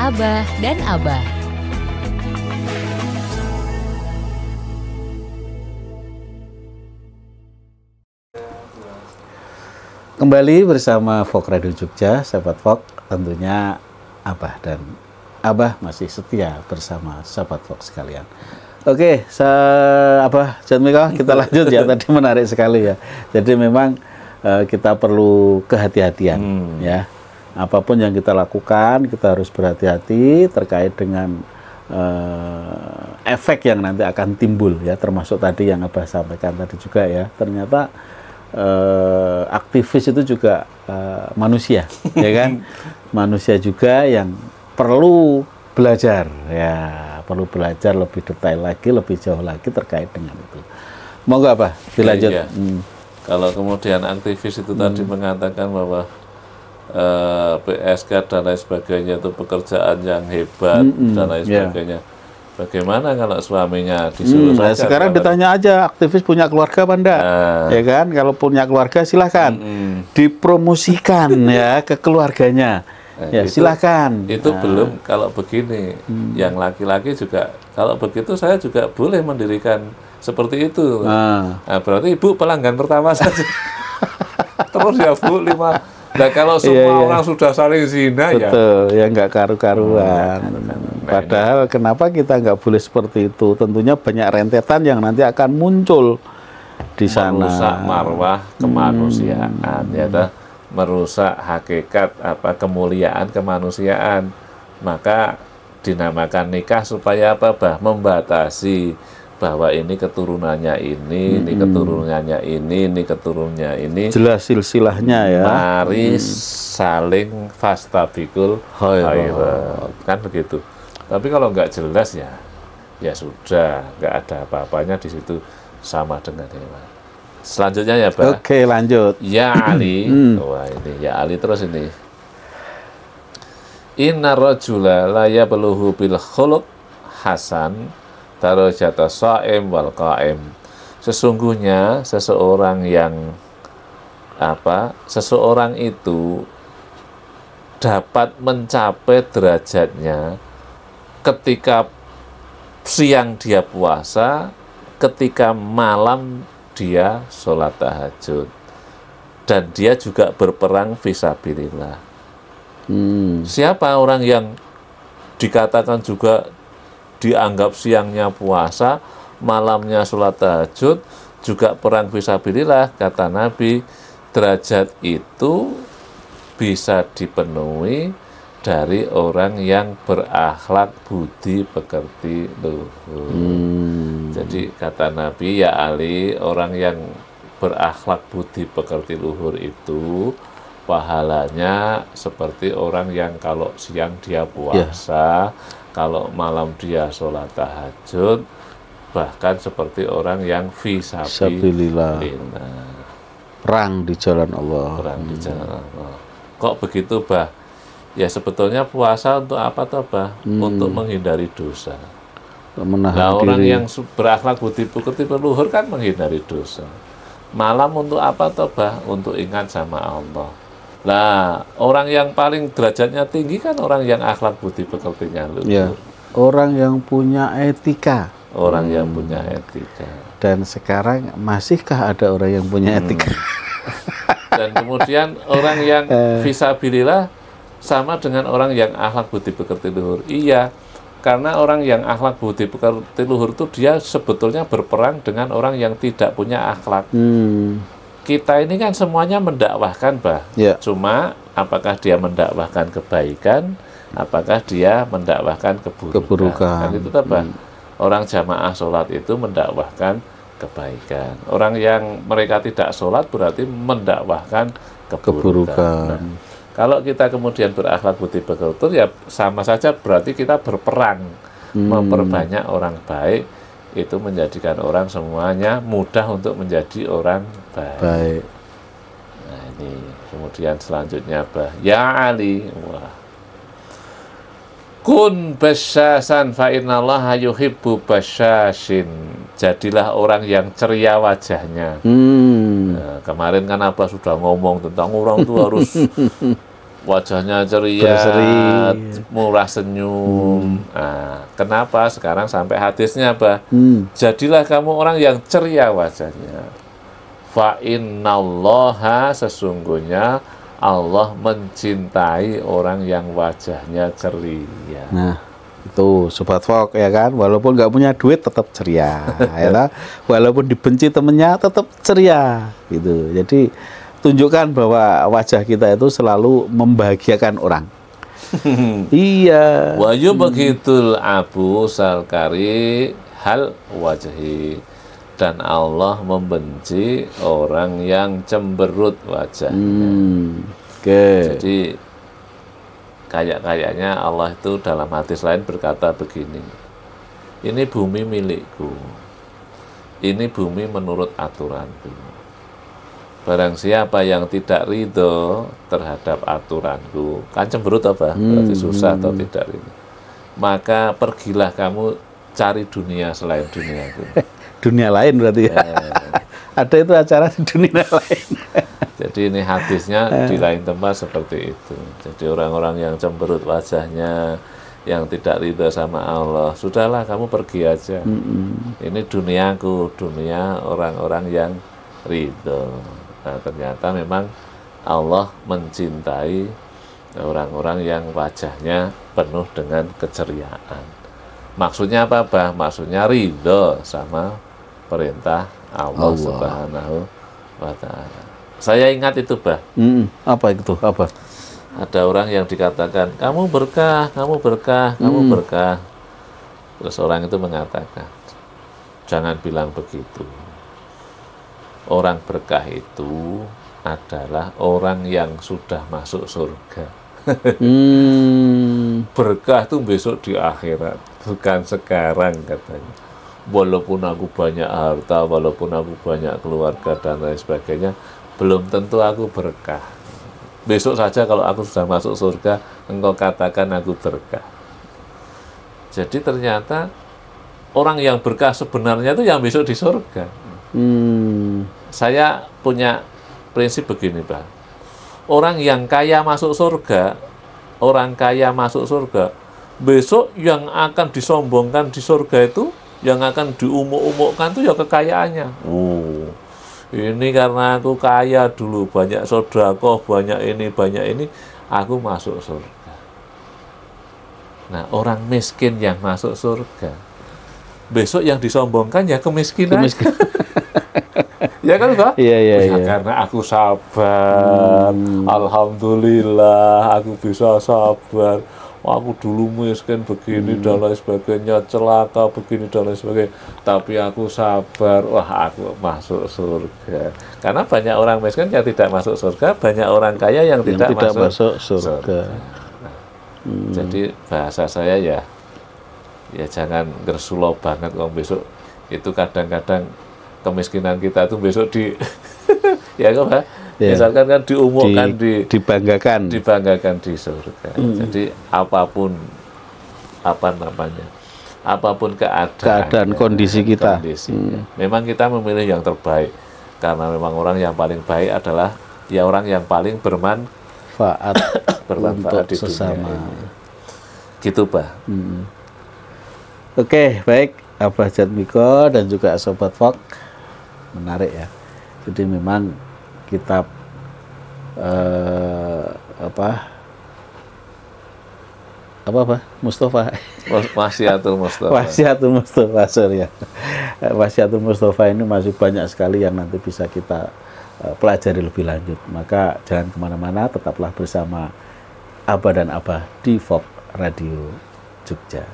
Abah dan Abah. Kembali bersama Fok Radio Jogja, sahabat Fok, tentunya Abah dan Abah masih setia bersama sahabat Fok sekalian. Oke, Abah Jatmiko, kita lanjut ya, tadi menarik sekali ya. Jadi memang kita perlu kehati-hatian ya. Apapun yang kita lakukan, kita harus berhati-hati terkait dengan efek yang nanti akan timbul ya, termasuk tadi yang Abah sampaikan tadi juga ya. Ternyata aktivis itu juga manusia, ya kan? Manusia juga yang perlu belajar, ya, perlu belajar lebih detail lagi, lebih jauh lagi terkait dengan itu. Monggo apa? Dilanjut. Iya. Kalau kemudian aktivis itu tadi mengatakan bahwa PSK dan lain sebagainya itu pekerjaan yang hebat dan lain sebagainya. Bagaimana kalau suaminya disuruh saja? Sekarang ditanya aja, aktivis punya keluarga apa enggak? Ya kan, kalau punya keluarga silahkan dipromosikan ya ke keluarganya. Ya itu, silahkan. Itu belum kalau begini, yang laki-laki juga kalau begitu saya juga boleh mendirikan seperti itu. Nah, berarti ibu pelanggan pertama saja. Terus ya Bu, 5. Nah, kalau semua orang sudah saling zina, betul, ya nggak karu-karuan. Padahal kenapa kita nggak boleh seperti itu? Tentunya banyak rentetan yang nanti akan muncul di sana. Merusak marwah kemanusiaan, ya, merusak hakikat kemuliaan kemanusiaan. Maka dinamakan nikah supaya apa, Bah? Membatasi bahwa ini keturunannya ini keturunannya ini keturunannya ini. Jelas silsilahnya ya. Mari saling fastabikul khairat. Kan begitu. Tapi kalau nggak jelas ya sudah, nggak ada apa-apanya di situ, sama dengan hewan. Selanjutnya ya, Pak. Oke, lanjut. Ya Ali. Wah, ini ya Ali terus ini. Inna rajula la yabluhu bil khuluq hasan darajata sha'im wal qa'im. Sesungguhnya seseorang itu dapat mencapai derajatnya ketika siang dia puasa, ketika malam dia sholat tahajud, dan dia juga berperang fisabilillah. Siapa orang yang dikatakan juga dianggap siangnya puasa, malamnya sholat tahajud, juga perang fisabilillah? Kata Nabi, derajat itu bisa dipenuhi dari orang yang berakhlak budi pekerti luhur. Jadi kata Nabi, ya Ali, orang yang berakhlak budi pekerti luhur itu pahalanya seperti orang yang kalau siang dia puasa, kalau malam dia sholat tahajud, bahkan seperti orang yang fisabilillah, perang di jalan Allah. Perang di jalan Allah. Kok begitu, Bah? Ya sebetulnya puasa untuk apa toh, Bah? Untuk menghindari dosa. Nah, orang yang berakhlak budi pekerti luhur kan menghindari dosa. Malam untuk apa toh, Bah? Untuk ingat sama Allah. Nah, orang yang paling derajatnya tinggi kan orang yang akhlak budi pekertinya luhur. Ya, orang yang punya etika. Orang yang punya etika. Dan sekarang masihkah ada orang yang punya etika? Dan kemudian orang yang fisabilillah sama dengan orang yang akhlak budi pekerti luhur. Iya, karena orang yang akhlak budi pekerti luhur itu dia sebetulnya berperang dengan orang yang tidak punya akhlak. Kita ini kan semuanya mendakwahkan, Bah. Cuma apakah dia mendakwahkan kebaikan, apakah dia mendakwahkan keburukan. Kan itu toh, Bah. Orang jamaah sholat itu mendakwahkan kebaikan. Orang yang mereka tidak sholat berarti mendakwahkan keburukan. Nah, kalau kita kemudian berakhlak budi pekerti, ya sama saja berarti kita berperang memperbanyak orang baik. Itu menjadikan orang semuanya mudah untuk menjadi orang baik. Nah, ini kemudian selanjutnya, Bah. Ya Ali, wah. Kun basyasan fa innallaha yuhibbu basyasin. Jadilah orang yang ceria wajahnya. Nah, kemarin kan Abah sudah ngomong tentang orang itu harus wajahnya ceria, Berseri. murah senyum. Nah, kenapa sekarang sampai hadisnya apa? Jadilah kamu orang yang ceria wajahnya. Fa innallaha, sesungguhnya Allah mencintai orang yang wajahnya ceria. Nah, itu Sobat Fok ya kan, walaupun nggak punya duit tetap ceria, ya kan? Walaupun dibenci temennya tetap ceria, gitu. Jadi tunjukkan bahwa wajah kita itu selalu membahagiakan orang. Iya. Wa yubghitul abu salkari hal wajhi, dan Allah membenci orang yang cemberut wajahnya. Oke. Jadi kayaknya Allah itu dalam hadis lain berkata begini, ini bumi milikku, ini bumi menurut aturanku. Barang siapa yang tidak ridho terhadap aturanku, kan cemberut apa? Berarti susah atau tidak ridho. Maka pergilah kamu cari dunia selain duniaku. Dunia lain berarti ya. Ada itu acara di dunia lain. Jadi ini hadisnya di lain tempat seperti itu. Jadi orang-orang yang cemberut wajahnya, yang tidak ridho sama Allah, sudahlah kamu pergi aja. Ini duniaku, dunia orang-orang yang ridho. Nah, ternyata memang Allah mencintai orang-orang yang wajahnya penuh dengan keceriaan. Maksudnya apa, Bah? Maksudnya ridho sama perintah Allah Subhanahu wa Ta'ala. Saya ingat itu, Bah. Apa itu? Apa? Ada orang yang dikatakan, kamu berkah, kamu berkah, kamu berkah. Terus orang itu mengatakan, jangan bilang begitu. Orang berkah itu adalah orang yang sudah masuk surga. Berkah itu besok di akhirat, bukan sekarang, katanya. Walaupun aku banyak harta, walaupun aku banyak keluarga dan lain sebagainya, belum tentu aku berkah. Besok saja kalau aku sudah masuk surga, engkau katakan aku berkah. Jadi ternyata orang yang berkah sebenarnya itu yang besok di surga. Saya punya prinsip begini, Pak. Orang yang kaya masuk surga, besok yang akan disombongkan di surga itu, yang akan diumuk-umukkan itu ya kekayaannya. Ini karena aku kaya dulu, banyak sedekah, banyak ini, aku masuk surga. Nah, orang miskin yang masuk surga, besok yang disombongkan ya kemiskinan. Ya kan, Pak? Iya. Karena aku sabar, alhamdulillah aku bisa sabar. Aku dulu miskin begini dan lain sebagainya, celaka begini dan lain sebagainya, tapi aku sabar, wah aku masuk surga. Karena banyak orang miskin yang tidak masuk surga, banyak orang kaya yang tidak masuk surga. Nah, jadi bahasa saya ya jangan gersulo banget, kalau besok itu kadang-kadang kemiskinan kita itu besok di ya kan, Pak? Misalkan kan diumumkan, dibanggakan di surga. Jadi apapun keadaan kondisi kita, memang kita memilih yang terbaik, karena memang orang yang paling baik adalah ya orang yang paling bermanfaat di sesama. Dunia ini. Gitu, Pak. Oke, baik, Abah Jatmiko dan juga Sobat Fok, menarik ya. Jadi memang kitab Mustafa Wasiatul Mustafa ini masih banyak sekali yang nanti bisa kita pelajari lebih lanjut. Maka jangan kemana-mana, tetaplah bersama Abah dan Abah di Fok Radio Jogja.